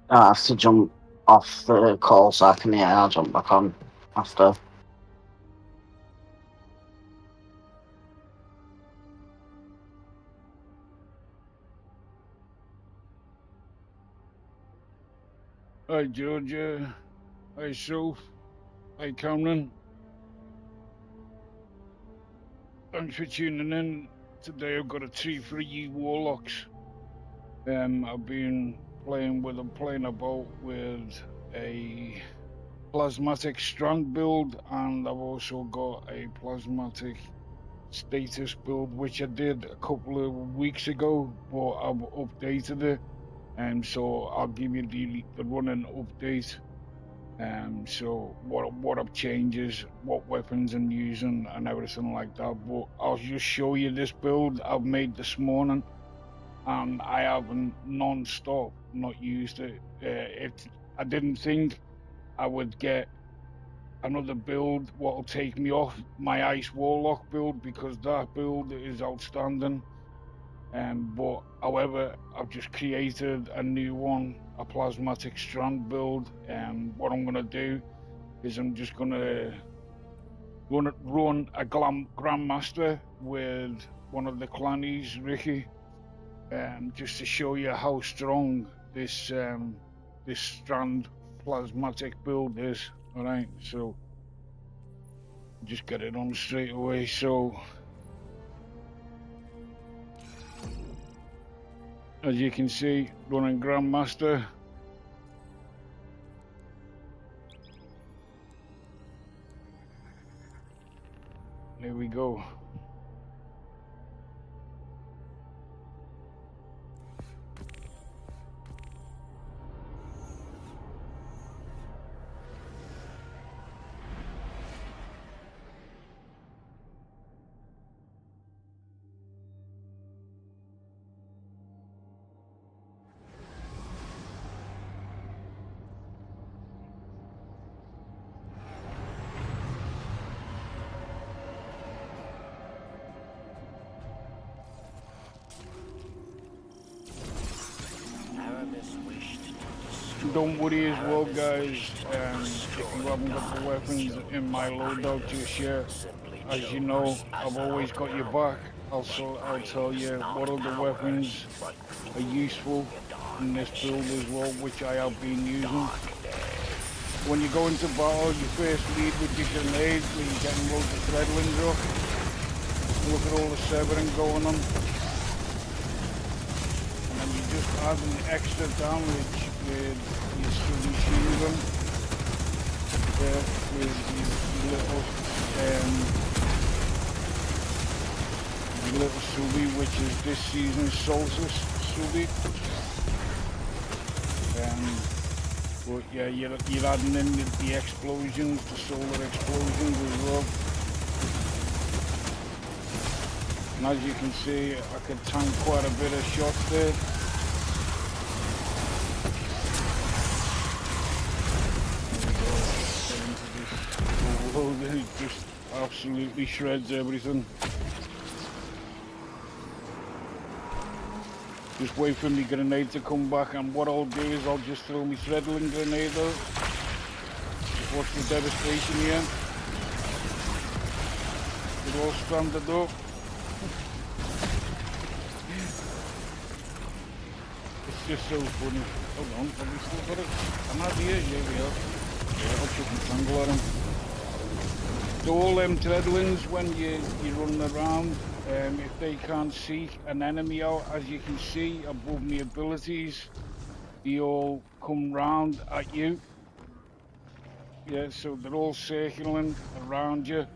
I have to jump off the call so I can I'll jump back on after. Hi Georgia, hi Soph, hi Cameron. Thanks for tuning in. Today I've got a treat for you Warlocks. I've been playing about with a plasmatic strand build, and I've also got a plasmatic status build, which I did a couple of weeks ago, but I've updated it, and so I'll give you the running update. So what I've changes, what weapons I'm using, and everything like that. But I'll just show you this build I've made this morning, and I haven't non-stop not used it. I didn't think I would get another build what'll take me off my Ice Warlock build, because that build is outstanding. But however, I've just created a new one, a plasmatic strand build, and what I'm gonna do is I'm just gonna run a Grandmaster with one of the clannies, Ricky, just to show you how strong this this strand plasmatic build is. All right, so just get it on straight away. So as you can see, running Grandmaster. There we go. Don't worry as well, guys, if you haven't got the weapons in my loadout just yet. As you know, I've always got your back. I'll tell you what other weapons are useful in this build as well, which I have been using. When you go into battle, you first lead with your grenades, where you're getting loads of threadlings up. Look at all the severing going on. And then you just add an extra damage with your machine gun. There, with your little Subi, which is this season's Solstice Subi. But yeah, you're adding in the explosions, the solar explosions as well. And as you can see, I can tank quite a bit of shots there. It just absolutely shreds everything. Just wait for me grenade to come back, and what I'll do is I'll just throw my threadling grenade out. Just watch the devastation here. They're all stranded up. It's just so funny. Hold on, have we still got it? I'm out here, here we are. Yeah, I'll chuck my triangle at him. So all them threadlings, when you run around, if they can't see an enemy out, as you can see above my abilities, they all come round at you. Yeah, so they're all circling around you.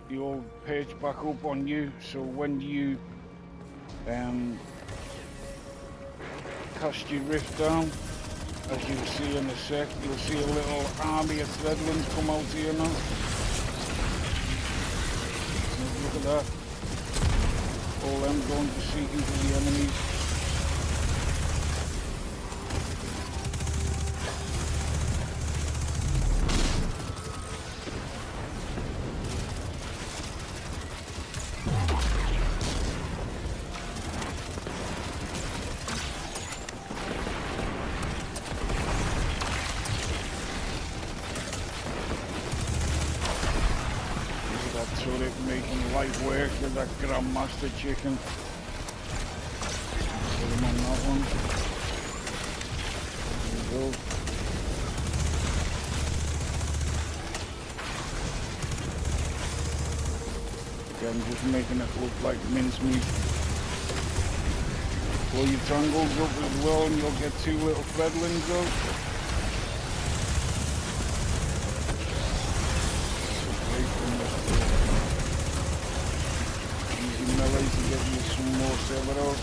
They all perch back up on you. So when you cast your rift down. As you'll see in a sec, you'll see a little army of threadlings come out here now. Look at that. All them going to seek into the enemies. Making light work with that Grandmaster chicken. Put him on that one. There we go. Again, just making it look like mincemeat. Pull your tangles up as well and you'll get two little threadlings out. Melee to get you some more silver out.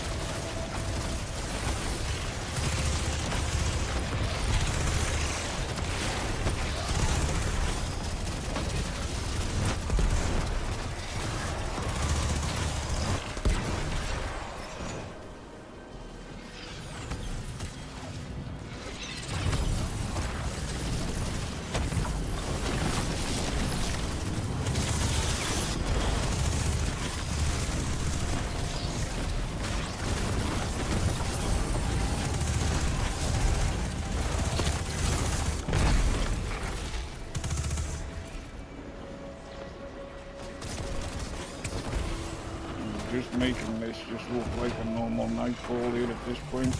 Just making this just look like a normal nightfall here at this point.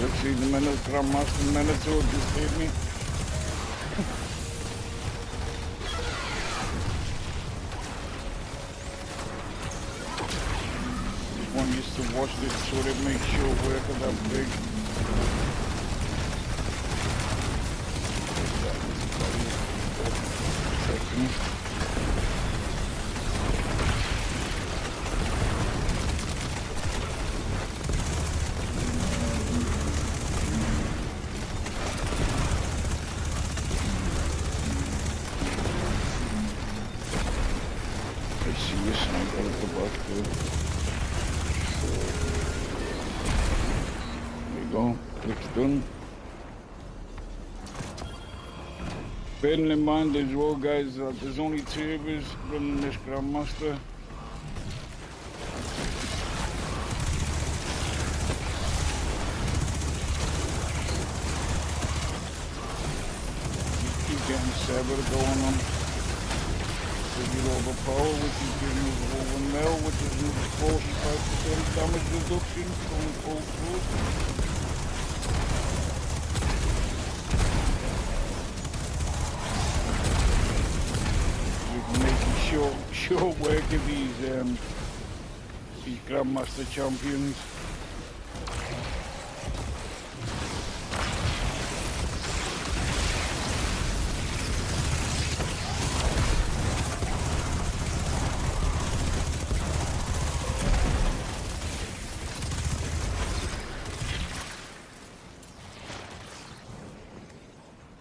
Let's see, the Grandmaster Minotaur just hit me. One used to watch this so it makes sure work at that big. I see you sniper at the back there. There you go, it's done. Bearing in mind as well, guys, that there's only two of us running this Grandmaster. You keep getting severed going on. You're overpower, which is giving us over mil, which is another 45% damage reduction going full through. You're making short work of these Grandmaster champions.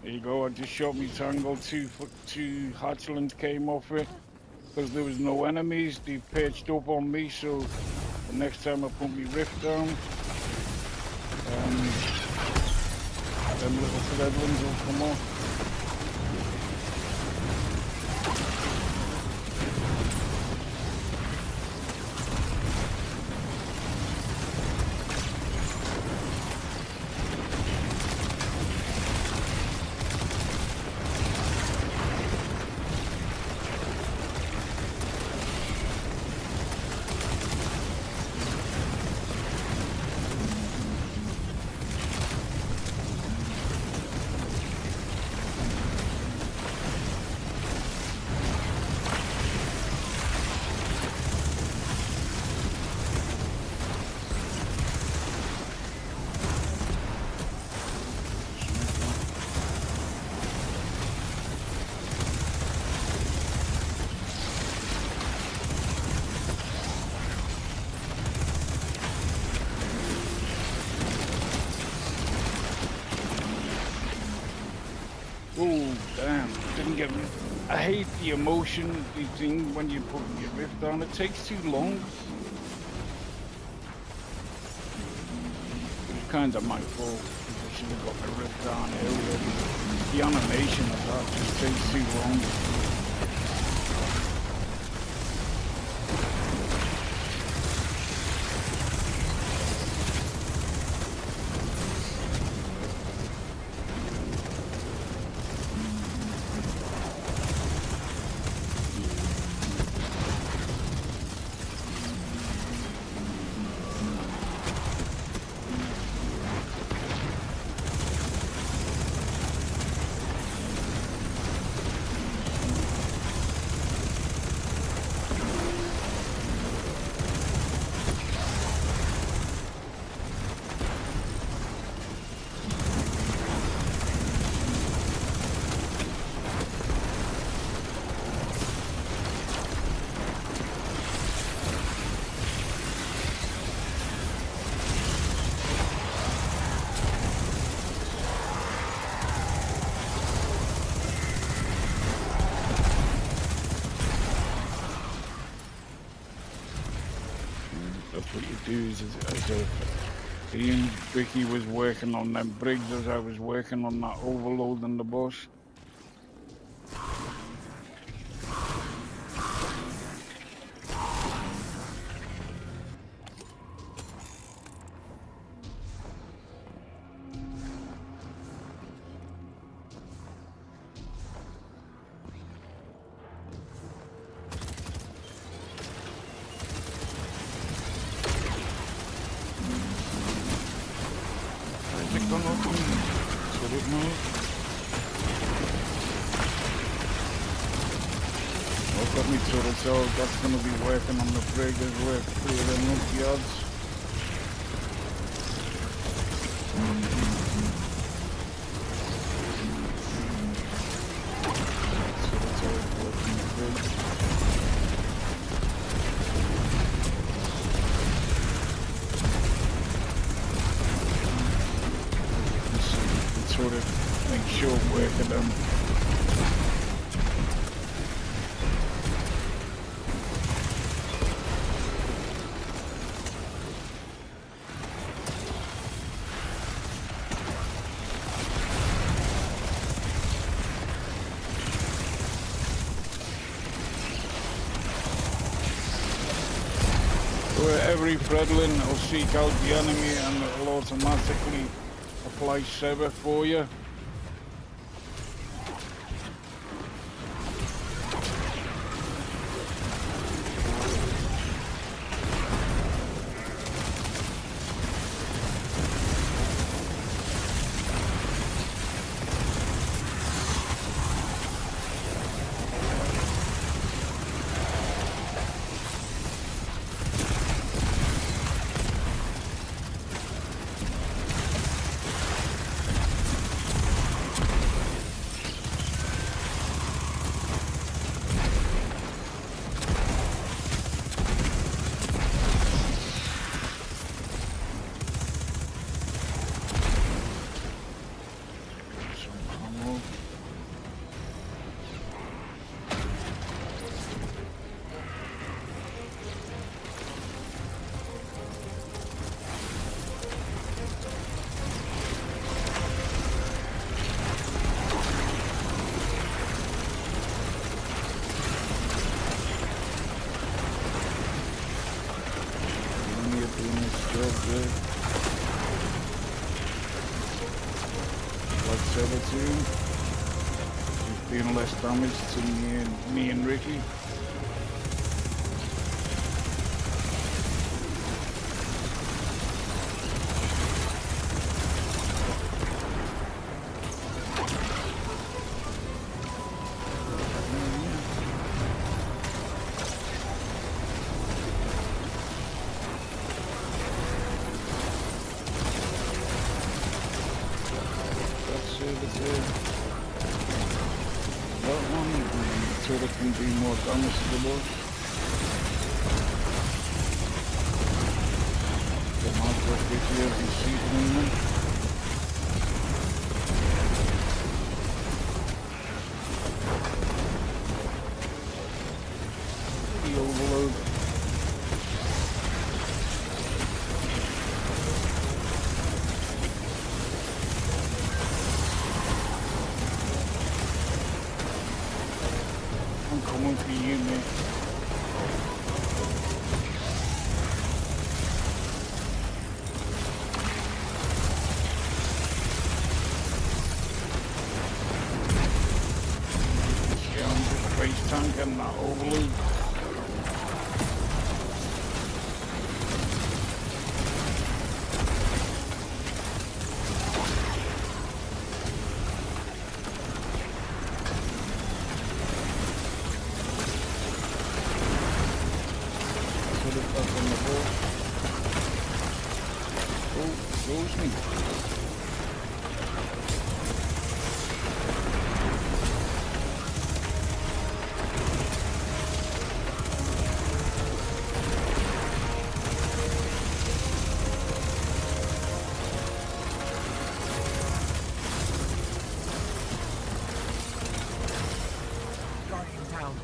There you go, I just shot me tangle, two hatchlings came off it. Because there was no enemies, they perched up on me, so the next time I put my rift down, them little threadlings will come off. can get. I hate the emotion thing when you put your rift on. It takes too long. It's kind of my fault. I should have got my rift on earlier. The animation of that just takes too long. That's what you do as Ian Vicky was working on them brigs as I was working on that overload in the bush. So that's going to be working on the brig as we're clearing up the odds. So that's all working the brig. So you can sort of make sure working them. Every Fredlin will seek out the enemy and it will automatically apply Sever for you. She's doing less damage to me and Ricky. Can do more damage to the boat. The marker here is seating them. getting that overload. Put it back on the board. Oh, goes me. Guardian down.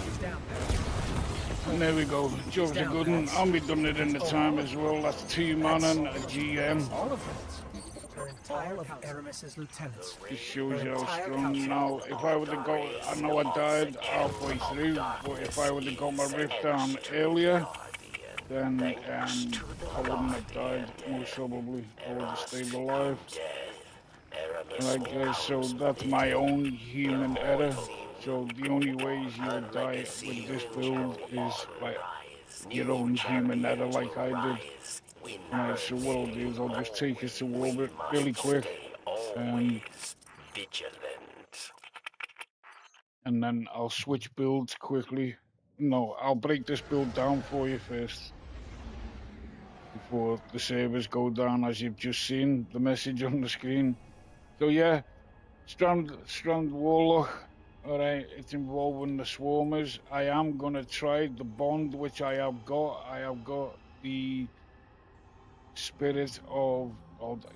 He's down. And there we go. Job's a good one. I'll be done it in the time as well. That's 2 man and a GM. All of them. Their entire of Aramis's lieutenants. Just shows you how strong now. If I would have got, I know I died halfway through, but if I would have got my rift down earlier, then I wouldn't have died, most probably. I would have stayed alive. Right guys, so that's my own human error. So the only ways you would die with this build is like your own human error like I did. Right, so what I'll do is I'll just take us to orbit really quick. And then I'll switch builds quickly. No, I'll break this build down for you first. Before the servers go down, as you've just seen the message on the screen. So yeah, Strand Warlock. Alright, it's involving the swarmers. I am gonna try the bond which I have got. I have got the spirit of,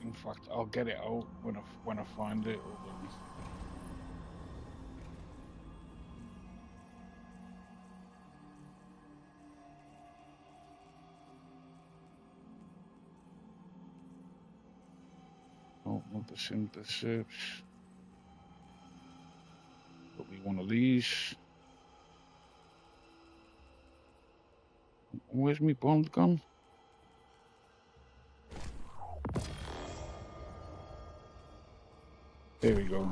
in fact I'll get it out when I find it. Oh, not the synthesis. Probably one of these. Where's my bond gone? There we go.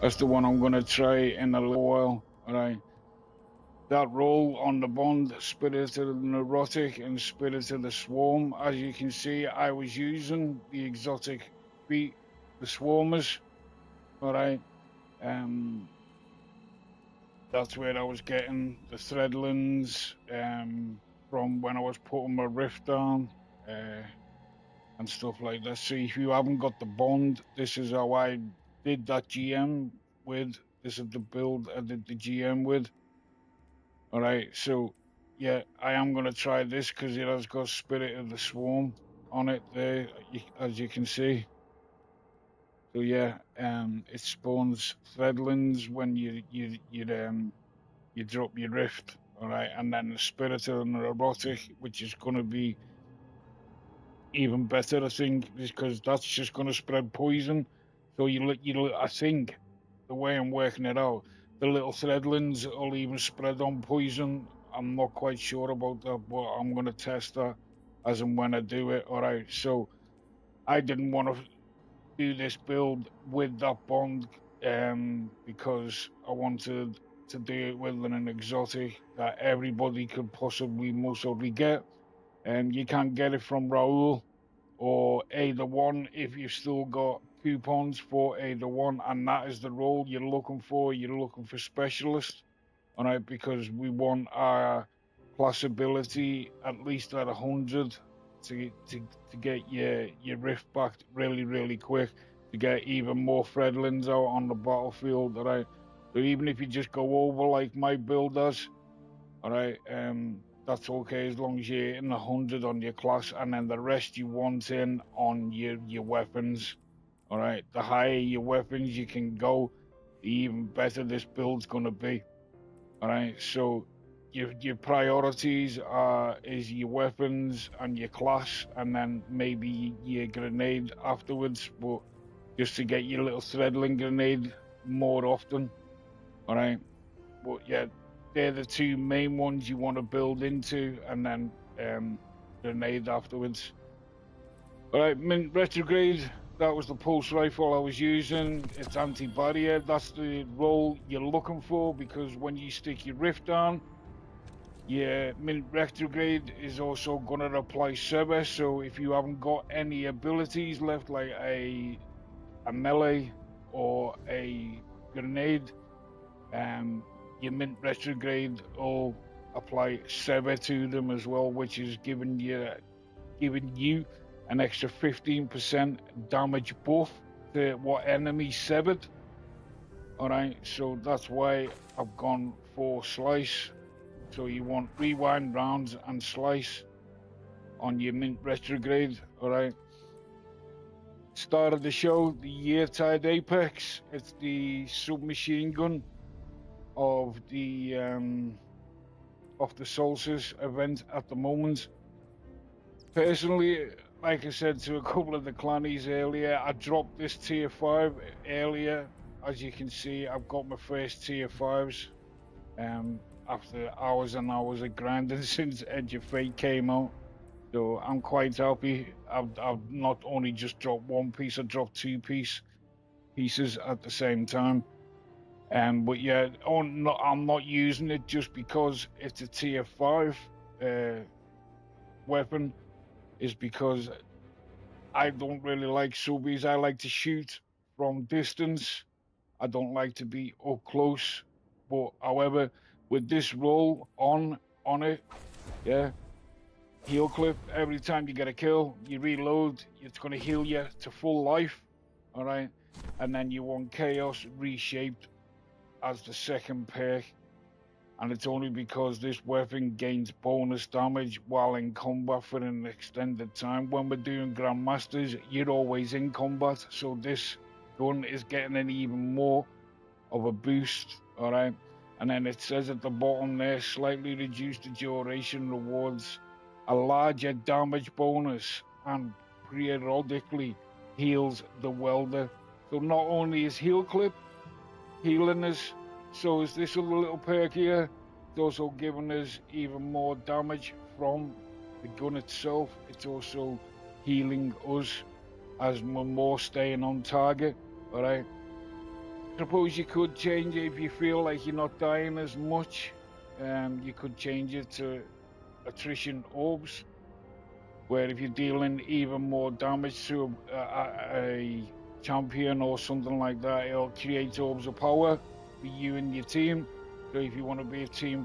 That's the one I'm gonna try in a little while. Alright. That roll on the bond, Spirit of the Neurotic and Spirit of the Swarm. As you can see, I was using the exotic feat, the Swarmers. Alright. That's where I was getting the Threadlands from when I was putting my rift down and stuff like that. So if you haven't got the bond, this is how I did that GM with. This is the build I did the GM with. Alright, so yeah, I am going to try this because it has got Spirit of the Swarm on it there, as you can see. So yeah, it spawns Threadlands when you drop your rift, all right, and then the Spirit of the Neurotic, which is going to be even better, I think, because that's just going to spread poison. So I think the way I'm working it out, the little Threadlands will even spread on poison. I'm not quite sure about that, but I'm going to test that as and when I do it. All right, so I didn't want to do this build with that bond because I wanted to do it with an exotic that everybody could possibly most probably get. You can't get it from Raoul or Ada 1 if you've still got coupons for Ada 1, and that is the role you're looking for. You're looking for specialists, all right, because we want our class ability at least at 100 to get your rift back really quick, to get even more threadlings out on the battlefield. All right, so even if you just go over like my build does, all right, that's okay as long as you're hitting 100 on your class, and then the rest you want in on your weapons. All right, the higher your weapons you can go, the even better this build's gonna be. All right, so your priorities is your weapons and your class, and then maybe your grenade afterwards, but just to get your little threadling grenade more often. All right, but yeah, they're the two main ones you want to build into, and then grenade afterwards. All right, mint retrograde. That was the pulse rifle I was using. It's anti-barrier. That's the roll you're looking for, because when you stick your rift down, your mint retrograde is also going to apply service. So if you haven't got any abilities left, like a melee or a grenade, your mint retrograde will apply sever to them as well, which is giving you an extra 15% damage buff to what enemy severed. All right, so that's why I've gone for slice. So you want rewind rounds and slice on your mint retrograde. All right. Start of the show, the Year-Tide Apex. It's the submachine gun of the Solstice event at the moment. Personally, like I said to a couple of the clannies earlier, I dropped this tier 5 earlier. As you can see, I've got my first tier 5s after hours and hours of grinding since Edge of Fate came out. So I'm quite happy. I've not only just dropped one piece, I dropped two pieces at the same time. But yeah, I'm not using it just because it's a tier 5 weapon. Is because I don't really like subbies. I like to shoot from distance. I don't like to be up close. But however, with this roll on it, yeah, heal clip, every time you get a kill, you reload, it's going to heal you to full life, all right? And then you want Chaos Reshaped as the second perk. And it's only because this weapon gains bonus damage while in combat for an extended time. When we're doing Grandmasters, you're always in combat, so this gun is getting an even more of a boost, all right? And then it says at the bottom there, slightly reduced the duration rewards a larger damage bonus and periodically heals the welder. So not only is heal clip healing us, so is this other little perk here. It's also giving us even more damage from the gun itself. It's also healing us as we're more staying on target, all right? Suppose you could change it if you feel like you're not dying as much. You could change it to attrition orbs, where if you're dealing even more damage to a champion or something like that, it'll create orbs of power for you and your team. So if you want to be a team